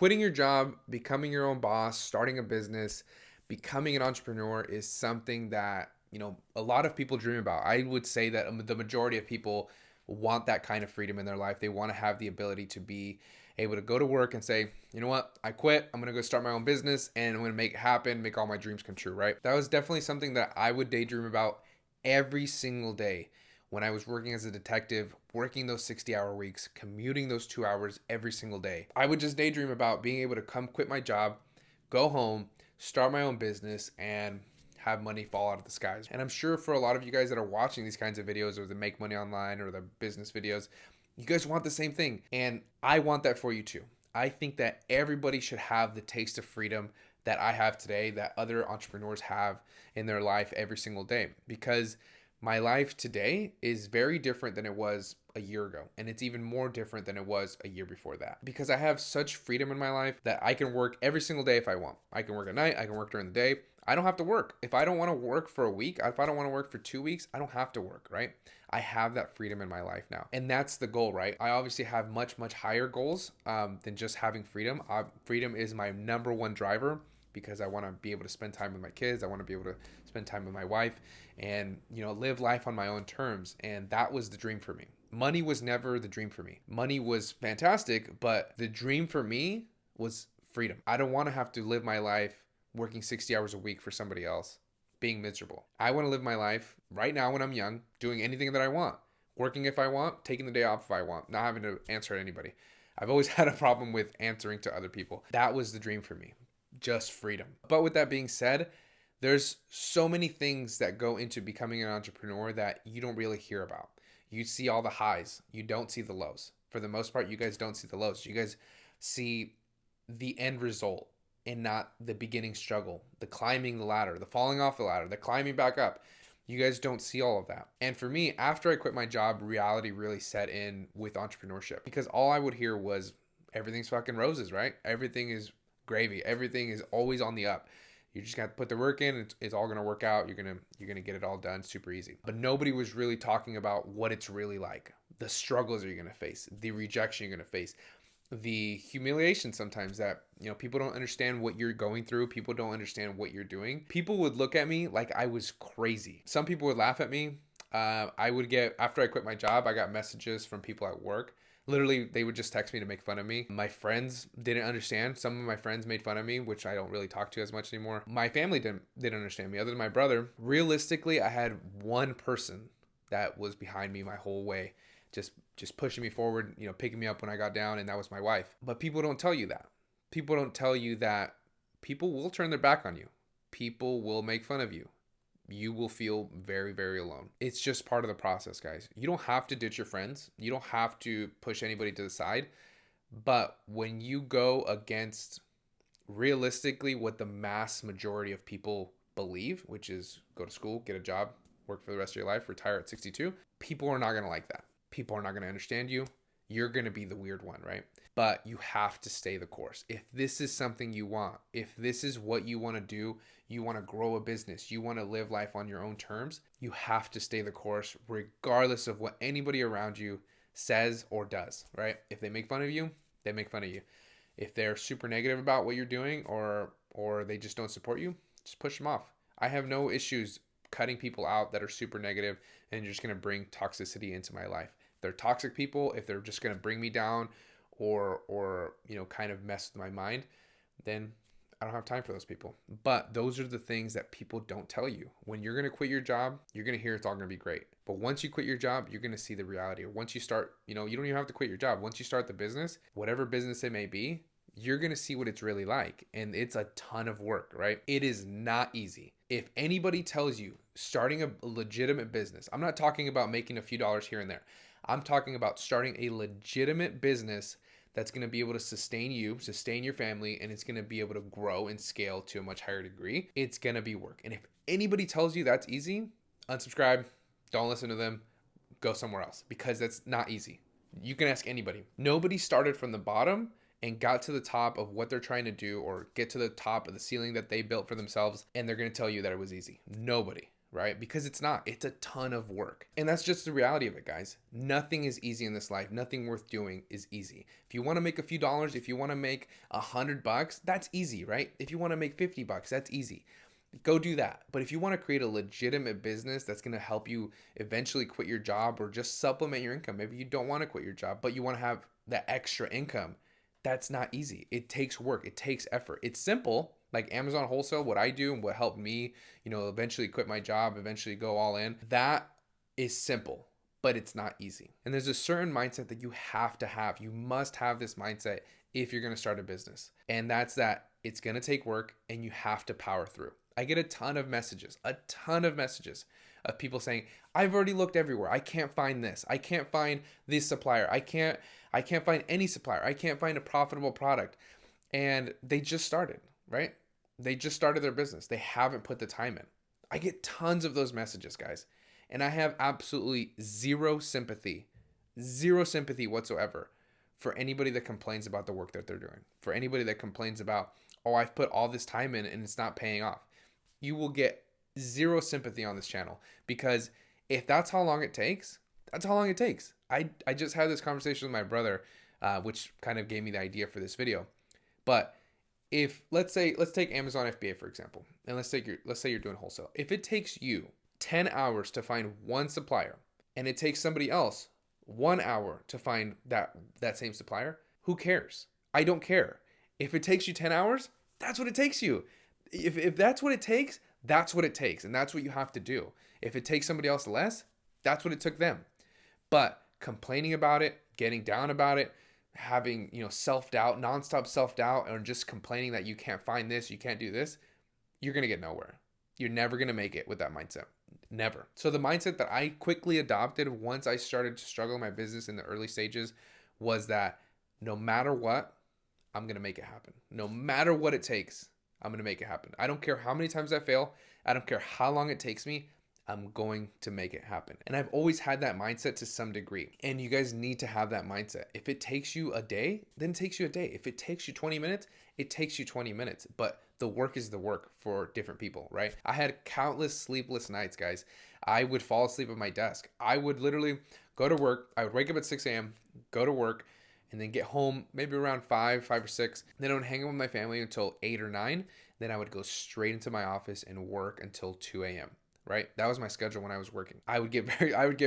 Quitting your job, becoming your own boss, starting a business, becoming an entrepreneur is something that, a lot of people dream about. I would say that the majority of people want that kind of freedom in their life. They want to have the ability to be able to go to work and say, you know what, I quit. I'm going to go start my own business and I'm going to make it happen, make all my dreams come true, right? That was definitely something that I would daydream about every single day when I was working as a detective, working those 60-hour weeks, commuting those 2 hours every single day. I would just daydream about being able to come quit my job, go home, start my own business, and have money fall out of the skies. And I'm sure for a lot of you guys that are watching these kinds of videos or that make money online or the business videos, you guys want the same thing. And I want that for you too. I think that everybody should have the taste of freedom that I have today, that other entrepreneurs have in their life every single day. Because my life today is very different than it was a year ago. And it's even more different than it was a year before that. Because I have such freedom in my life that I can work every single day if I want. I can work at night, I can work during the day. I don't have to work. If I don't want to work for a week, if I don't want to work for 2 weeks, I don't have to work, right? I have that freedom in my life now. And that's the goal, right? I obviously have much, much higher goals than just having freedom. Freedom is my number one driver because I want to be able to spend time with my kids. I want to be able to spend time with my wife and, live life on my own terms. And that was the dream for me. Money was never the dream for me. Money was fantastic, but the dream for me was freedom. I don't want to have to live my life working 60 hours a week for somebody else, being miserable. I want to live my life right now when I'm young, doing anything that I want, working if I want, taking the day off if I want, not having to answer to anybody. I've always had a problem with answering to other people. That was the dream for me, just freedom. But with that being said, there's so many things that go into becoming an entrepreneur that you don't really hear about. You see all the highs, you don't see the lows. For the most part, you guys don't see the lows. You guys see the end result and not the beginning struggle, the climbing the ladder, the falling off the ladder, the climbing back up. You guys don't see all of that. And for me, after I quit my job, reality really set in with entrepreneurship because all I would hear was everything's fucking roses, right? Everything is gravy. Everything is always on the up. You just got to put the work in. It's all going to work out. You're going to get it all done super easy. But nobody was really talking about what it's really like. The struggles you're going to face, the rejection you're going to face, the humiliation sometimes that, people don't understand what you're going through. People don't understand what you're doing. People would look at me like I was crazy. Some people would laugh at me. After I quit my job, I got messages from people at work. Literally, they would just text me to make fun of me. My friends didn't understand. Some of my friends made fun of me, which I don't really talk to as much anymore. My family didn't understand me, other than my brother. Realistically, I had one person that was behind me my whole way, just pushing me forward, picking me up when I got down, and that was my wife. But people don't tell you that. People don't tell you that people will turn their back on you. People will make fun of you. You will feel very, very alone. It's just part of the process, guys. You don't have to ditch your friends. You don't have to push anybody to the side. But when you go against realistically what the mass majority of people believe, which is go to school, get a job, work for the rest of your life, retire at 62, people are not going to like that. People are not going to understand you. You're going to be the weird one, right? But you have to stay the course. If this is something you want, if this is what you want to do, you want to grow a business, you want to live life on your own terms, you have to stay the course regardless of what anybody around you says or does, right? If they make fun of you, they make fun of you. If they're super negative about what you're doing or they just don't support you, just push them off. I have no issues cutting people out that are super negative and just going to bring toxicity into my life. If they're toxic people, if they're just going to bring me down or kind of mess with my mind, then I don't have time for those people. But those are the things that people don't tell you. When you're going to quit your job, you're going to hear it's all going to be great. But once you quit your job, you're going to see the reality. Or once you start, you don't even have to quit your job. Once you start the business, whatever business it may be, you're going to see what it's really like. And it's a ton of work, right? It is not easy. If anybody tells you starting a legitimate business, I'm not talking about making a few dollars here and there. I'm talking about starting a legitimate business that's going to be able to sustain you, sustain your family, and it's going to be able to grow and scale to a much higher degree. It's going to be work. And if anybody tells you that's easy, unsubscribe, don't listen to them, go somewhere else because that's not easy. You can ask anybody. Nobody started from the bottom and got to the top of what they're trying to do or get to the top of the ceiling that they built for themselves, and they're going to tell you that it was easy. Nobody. right? Because it's a ton of work. And that's just the reality of it, guys. Nothing is easy in this life. Nothing worth doing is easy. If you want to make a few dollars, if you want to make $100, that's easy, right? If you want to make $50, that's easy. Go do that. But if you want to create a legitimate business that's going to help you eventually quit your job or just supplement your income, maybe you don't want to quit your job, but you want to have that extra income, that's not easy. It takes work. It takes effort. It's simple, like Amazon wholesale, what I do and what helped me, eventually quit my job, eventually go all in. That is simple, but it's not easy. And there's a certain mindset that you have to have. You must have this mindset if you're going to start a business. And that's that it's going to take work and you have to power through. I get a ton of messages of people saying, I've already looked everywhere. I can't find this. I can't find this supplier. I can't find any supplier. I can't find a profitable product. And they just started, right? They just started their business. They haven't put the time in. I get tons of those messages, guys. And I have absolutely zero sympathy whatsoever for anybody that complains about the work that they're doing. For anybody that complains about, oh, I've put all this time in and it's not paying off. You will get zero sympathy on this channel, because if that's how long it takes, that's how long it takes. I just had this conversation with my brother, which kind of gave me the idea for this video. But if let's take Amazon FBA for example, and let's say you're doing wholesale. If it takes you 10 hours to find one supplier, and it takes somebody else 1 hour to find that same supplier, who cares? I don't care. If it takes you 10 hours, that's what it takes you. If that's what it takes, that's what it takes. And that's what you have to do. If it takes somebody else less, that's what it took them. But complaining about it, getting down about it, having, self-doubt, nonstop self-doubt, or just complaining that you can't find this, you can't do this, you're going to get nowhere. You're never going to make it with that mindset. Never. So the mindset that I quickly adopted once I started to struggle in my business in the early stages was that no matter what, I'm going to make it happen. No matter what it takes, I'm going to make it happen. I don't care how many times I fail. I don't care how long it takes me. I'm going to make it happen. And I've always had that mindset to some degree. And you guys need to have that mindset. If it takes you a day, then it takes you a day. If it takes you 20 minutes, it takes you 20 minutes. But the work is the work for different people, right? I had countless sleepless nights, guys. I would fall asleep at my desk. I would literally go to work. I would wake up at 6 a.m., go to work, and then get home maybe around 5 or 6. Then I would hang out with my family until 8 or 9. Then I would go straight into my office and work until 2 a.m. Right? That was my schedule when I was working. I would get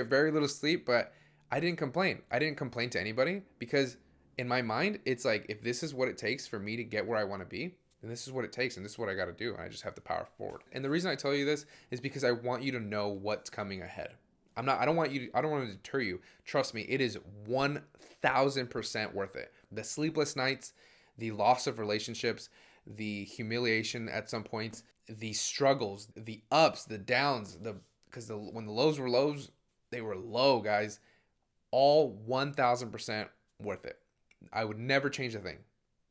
very little sleep, but I didn't complain. I didn't complain to anybody, because in my mind, it's like, if this is what it takes for me to get where I want to be, then this is what it takes and this is what I got to do. And I just have to power forward. And the reason I tell you this is because I want you to know what's coming ahead. I don't want to deter you. Trust me, it is 1000% worth it. The sleepless nights, the loss of relationships, the humiliation at some points, the struggles, the ups, the downs, when the lows were lows, they were low, guys. All 1000% worth it. I would never change a thing,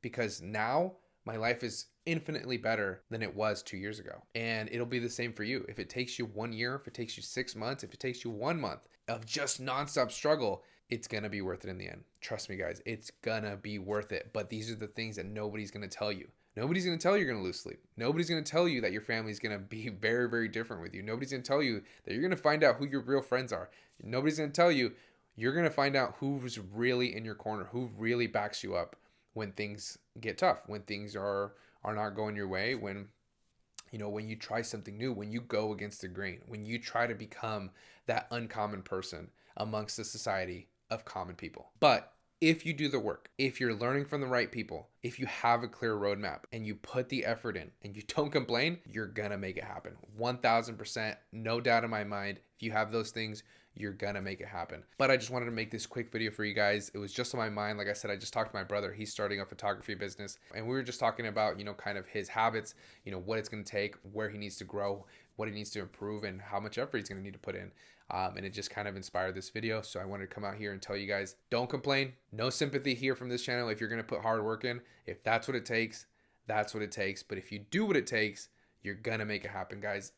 because now my life is infinitely better than it was 2 years ago. And it'll be the same for you. If it takes you 1 year, if it takes you 6 months, if it takes you 1 month of just nonstop struggle, it's going to be worth it in the end. Trust me, guys, it's going to be worth it. But these are the things that nobody's going to tell you. Nobody's going to tell you you're going to lose sleep. Nobody's going to tell you that your family's going to be very, very different with you. Nobody's going to tell you that you're going to find out who your real friends are. Nobody's going to tell you you're going to find out who's really in your corner, who really backs you up when things get tough, when things are not going your way, when you try something new, when you go against the grain, when you try to become that uncommon person amongst the society of common people. But if you do the work, if you're learning from the right people, if you have a clear roadmap and you put the effort in and you don't complain, you're gonna make it happen. 1000%, no doubt in my mind. If you have those things, you're gonna make it happen. But I just wanted to make this quick video for you guys. It was just on my mind. Like I said, I just talked to my brother. He's starting a photography business, and we were just talking about, kind of his habits, what it's gonna take, where he needs to grow, what he needs to improve, and how much effort he's gonna need to put in. And it just kind of inspired this video. So I wanted to come out here and tell you guys, don't complain. No sympathy here from this channel. If you're going to put hard work in, if that's what it takes, that's what it takes. But if you do what it takes, you're going to make it happen, guys.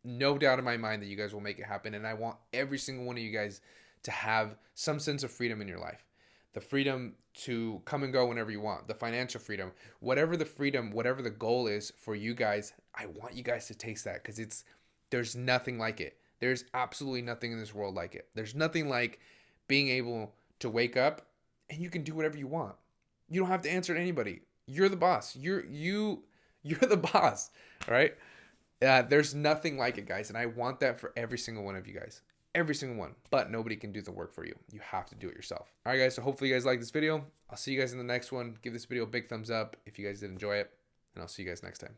No doubt in my mind that you guys will make it happen. And I want every single one of you guys to have some sense of freedom in your life. The freedom to come and go whenever you want, the financial freedom, whatever the freedom, whatever the goal is for you guys, I want you guys to taste that, because There's nothing like it. There's absolutely nothing in this world like it. There's nothing like being able to wake up and you can do whatever you want. You don't have to answer to anybody. You're the boss. You're the boss, right? There's nothing like it, guys, and I want that for every single one of you guys. Every single one. But nobody can do the work for you. You have to do it yourself. All right, guys, so hopefully you guys like this video. I'll see you guys in the next one. Give this video a big thumbs up if you guys did enjoy it, and I'll see you guys next time.